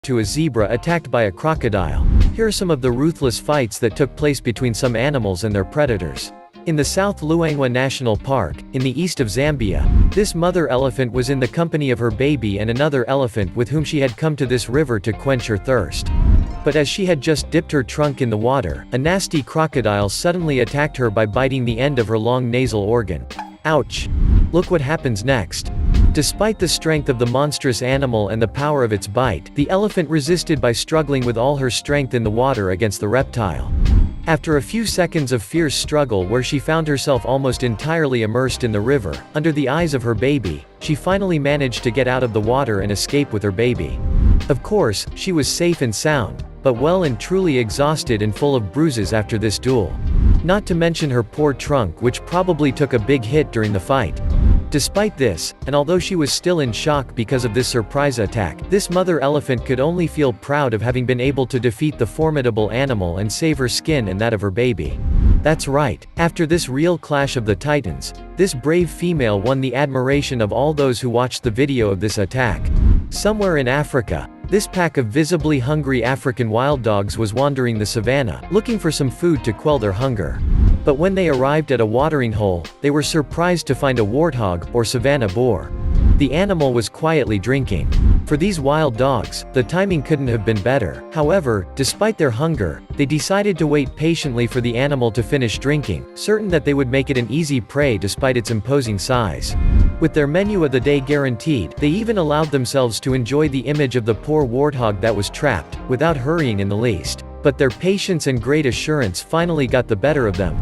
to a zebra attacked by a crocodile. Here are some of the ruthless fights that took place between some animals and their predators. In the South Luangwa National Park, in the east of Zambia, this mother elephant was in the company of her baby and another elephant with whom she had come to this river to quench her thirst. But as she had just dipped her trunk in the water, a nasty crocodile suddenly attacked her by biting the end of her long nasal organ. Ouch! Look what happens next. Despite the strength of the monstrous animal and the power of its bite, the elephant resisted by struggling with all her strength in the water against the reptile. After a few seconds of fierce struggle where she found herself almost entirely immersed in the river, under the eyes of her baby, she finally managed to get out of the water and escape with her baby. Of course, she was safe and sound, but well and truly exhausted and full of bruises after this duel. Not to mention her poor trunk, which probably took a big hit during the fight. Despite this, and although she was still in shock because of this surprise attack, this mother elephant could only feel proud of having been able to defeat the formidable animal and save her skin and that of her baby. That's right, after this real clash of the titans, this brave female won the admiration of all those who watched the video of this attack. Somewhere in Africa, this pack of visibly hungry African wild dogs was wandering the savannah, looking for some food to quell their hunger. But when they arrived at a watering hole, they were surprised to find a warthog, or savanna boar. The animal was quietly drinking. For these wild dogs, the timing couldn't have been better. However, despite their hunger, they decided to wait patiently for the animal to finish drinking, certain that they would make it an easy prey despite its imposing size. With their menu of the day guaranteed, they even allowed themselves to enjoy the image of the poor warthog that was trapped, without hurrying in the least. But their patience and great assurance finally got the better of them.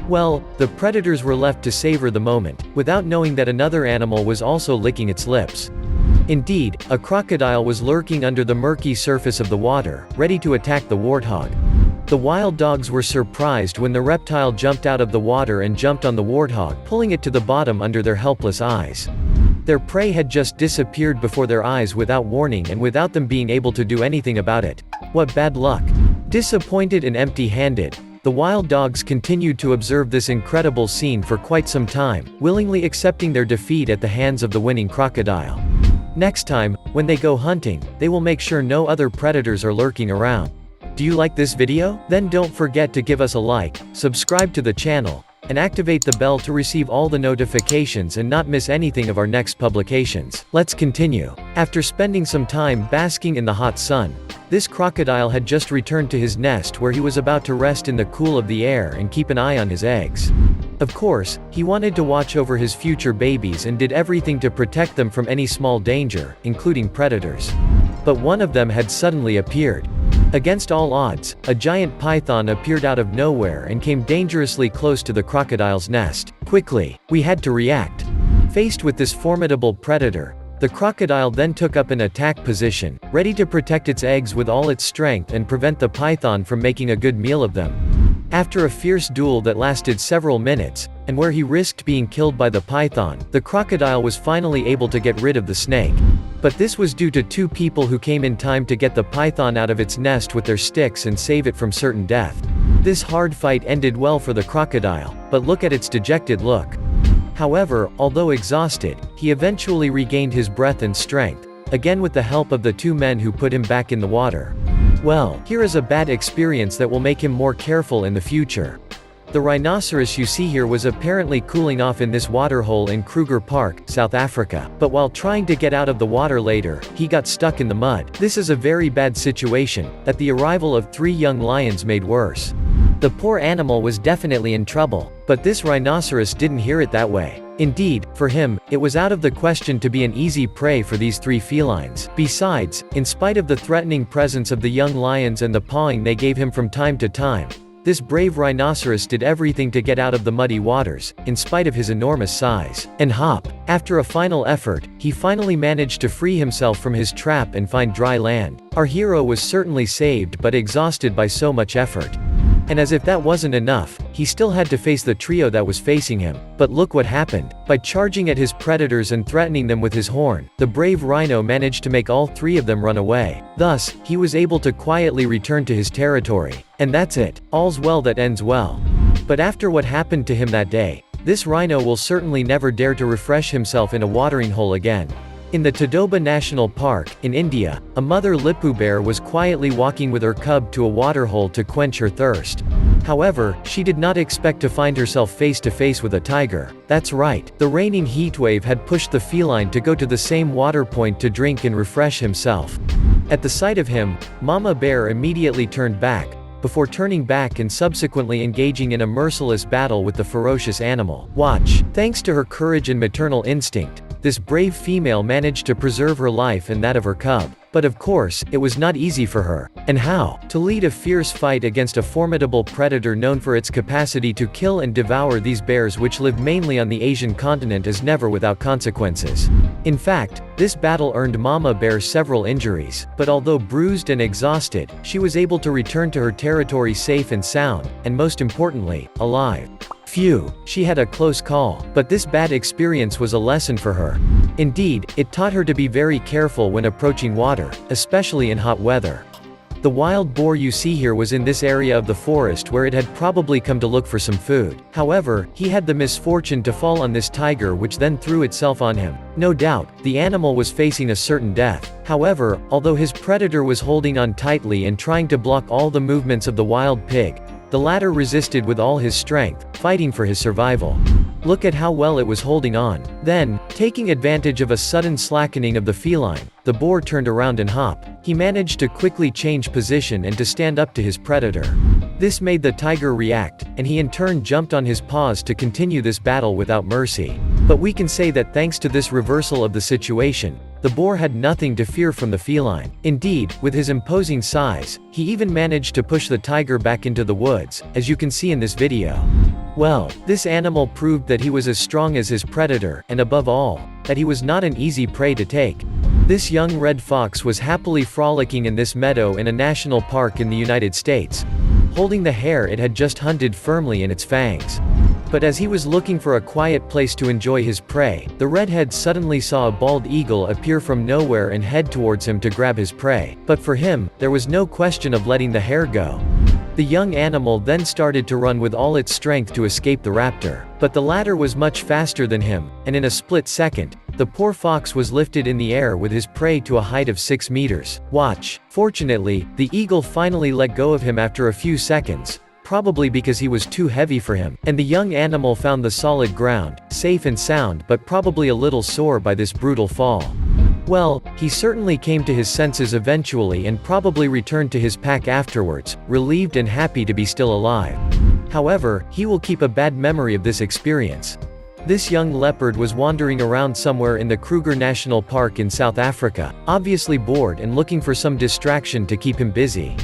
Well, the predators were left to savor the moment, without knowing that another animal was also licking its lips. Indeed, a crocodile was lurking under the murky surface of the water, ready to attack the warthog. The wild dogs were surprised when the reptile jumped out of the water and jumped on the warthog, pulling it to the bottom under their helpless eyes. Their prey had just disappeared before their eyes without warning and without them being able to do anything about it. What bad luck! Disappointed and empty-handed, the wild dogs continued to observe this incredible scene for quite some time, willingly accepting their defeat at the hands of the winning crocodile. Next time, when they go hunting, they will make sure no other predators are lurking around. Do you like this video? Then don't forget to give us a like, subscribe to the channel, and activate the bell to receive all the notifications and not miss anything of our next publications. Let's continue. After spending some time basking in the hot sun, this crocodile had just returned to his nest where he was about to rest in the cool of the air and keep an eye on his eggs. Of course, he wanted to watch over his future babies and did everything to protect them from any small danger, including predators. But one of them had suddenly appeared. Against all odds, a giant python appeared out of nowhere and came dangerously close to the crocodile's nest. Quickly, we had to react. Faced with this formidable predator, the crocodile then took up an attack position, ready to protect its eggs with all its strength and prevent the python from making a good meal of them. After a fierce duel that lasted several minutes, and where he risked being killed by the python, the crocodile was finally able to get rid of the snake. But this was due to two people who came in time to get the python out of its nest with their sticks and save it from certain death. This hard fight ended well for the crocodile, but look at its dejected look. However, although exhausted, he eventually regained his breath and strength, again with the help of the two men who put him back in the water. Well, here is a bad experience that will make him more careful in the future. The rhinoceros you see here was apparently cooling off in this waterhole in Kruger Park, South Africa, but while trying to get out of the water later, he got stuck in the mud. This is a very bad situation, that the arrival of 3 young lions made worse. The poor animal was definitely in trouble, but this rhinoceros didn't hear it that way. Indeed, for him, it was out of the question to be an easy prey for these 3 felines. Besides, in spite of the threatening presence of the young lions and the pawing they gave him from time to time, this brave rhinoceros did everything to get out of the muddy waters, in spite of his enormous size and hop. After a final effort, he finally managed to free himself from his trap and find dry land. Our hero was certainly saved but exhausted by so much effort. And as if that wasn't enough, he still had to face the trio that was facing him. But look what happened. By charging at his predators and threatening them with his horn, the brave rhino managed to make all 3 of them run away. Thus, he was able to quietly return to his territory. And that's it. All's well that ends well. But after what happened to him that day, this rhino will certainly never dare to refresh himself in a watering hole again. In the Tadoba National Park, in India, a mother Lipu bear was quietly walking with her cub to a waterhole to quench her thirst. However, she did not expect to find herself face to face with a tiger. That's right, the reigning heatwave had pushed the feline to go to the same water point to drink and refresh himself. At the sight of him, Mama Bear immediately turned back, before turning back and subsequently engaging in a merciless battle with the ferocious animal. Watch. Thanks to her courage and maternal instinct, this brave female managed to preserve her life and that of her cub. But of course, it was not easy for her. And how? To lead a fierce fight against a formidable predator known for its capacity to kill and devour these bears which live mainly on the Asian continent is never without consequences. In fact, this battle earned Mama Bear several injuries, but although bruised and exhausted, she was able to return to her territory safe and sound, and most importantly, alive. Phew, she had a close call, but this bad experience was a lesson for her. Indeed, it taught her to be very careful when approaching water, especially in hot weather. The wild boar you see here was in this area of the forest where it had probably come to look for some food. However, he had the misfortune to fall on this tiger which then threw itself on him. No doubt, the animal was facing a certain death. However, although his predator was holding on tightly and trying to block all the movements of the wild pig, the latter resisted with all his strength, fighting for his survival. Look at how well it was holding on. Then, taking advantage of a sudden slackening of the feline, the boar turned around and hopped. He managed to quickly change position and to stand up to his predator. This made the tiger react, and he in turn jumped on his paws to continue this battle without mercy. But we can say that thanks to this reversal of the situation, the boar had nothing to fear from the feline. Indeed, with his imposing size, he even managed to push the tiger back into the woods, as you can see in this video. Well, this animal proved that he was as strong as his predator, and above all, that he was not an easy prey to take. This young red fox was happily frolicking in this meadow in a national park in the United States, holding the hare it had just hunted firmly in its fangs. But as he was looking for a quiet place to enjoy his prey, the redhead suddenly saw a bald eagle appear from nowhere and head towards him to grab his prey. But for him, there was no question of letting the hare go. The young animal then started to run with all its strength to escape the raptor. But the latter was much faster than him, and in a split second, the poor fox was lifted in the air with his prey to a height of 6 meters. Watch. Fortunately, the eagle finally let go of him after a few seconds, probably because he was too heavy for him, and the young animal found the solid ground, safe and sound but probably a little sore by this brutal fall. Well, he certainly came to his senses eventually and probably returned to his pack afterwards, relieved and happy to be still alive. However, he will keep a bad memory of this experience. This young leopard was wandering around somewhere in the Kruger National Park in South Africa, obviously bored and looking for some distraction to keep him busy.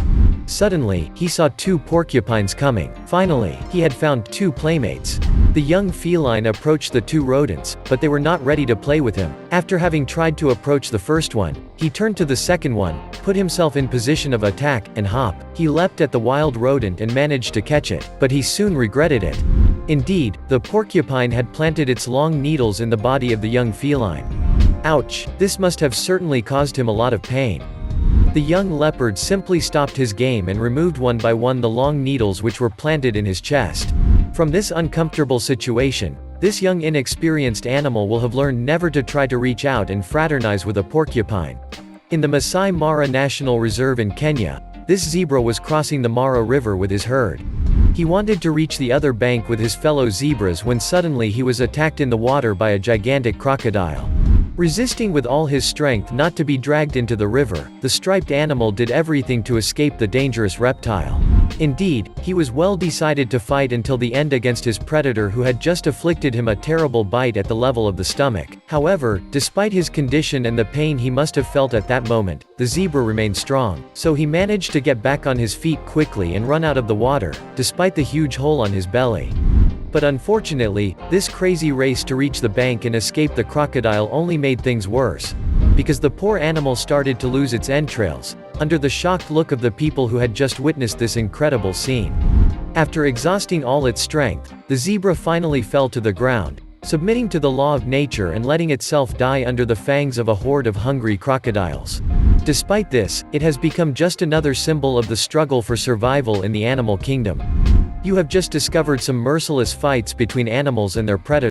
Suddenly, he saw 2 porcupines coming. Finally, he had found 2 playmates. The young feline approached the 2 rodents, but they were not ready to play with him. After having tried to approach the first one, he turned to the second one, put himself in position of attack, and hop. He leapt at the wild rodent and managed to catch it, but he soon regretted it. Indeed, the porcupine had planted its long needles in the body of the young feline. Ouch, this must have certainly caused him a lot of pain. The young leopard simply stopped his game and removed one by one the long needles which were planted in his chest. From this uncomfortable situation, this young inexperienced animal will have learned never to try to reach out and fraternize with a porcupine. In the Masai Mara National Reserve in Kenya, this zebra was crossing the Mara River with his herd. He wanted to reach the other bank with his fellow zebras when suddenly he was attacked in the water by a gigantic crocodile. Resisting with all his strength not to be dragged into the river, the striped animal did everything to escape the dangerous reptile. Indeed, he was well decided to fight until the end against his predator who had just afflicted him a terrible bite at the level of the stomach. However, despite his condition and the pain he must have felt at that moment, the zebra remained strong. So he managed to get back on his feet quickly and run out of the water, despite the huge hole on his belly. But unfortunately, this crazy race to reach the bank and escape the crocodile only made things worse. Because the poor animal started to lose its entrails, under the shocked look of the people who had just witnessed this incredible scene. After exhausting all its strength, the zebra finally fell to the ground, submitting to the law of nature and letting itself die under the fangs of a horde of hungry crocodiles. Despite this, it has become just another symbol of the struggle for survival in the animal kingdom. You have just discovered some merciless fights between animals and their predators.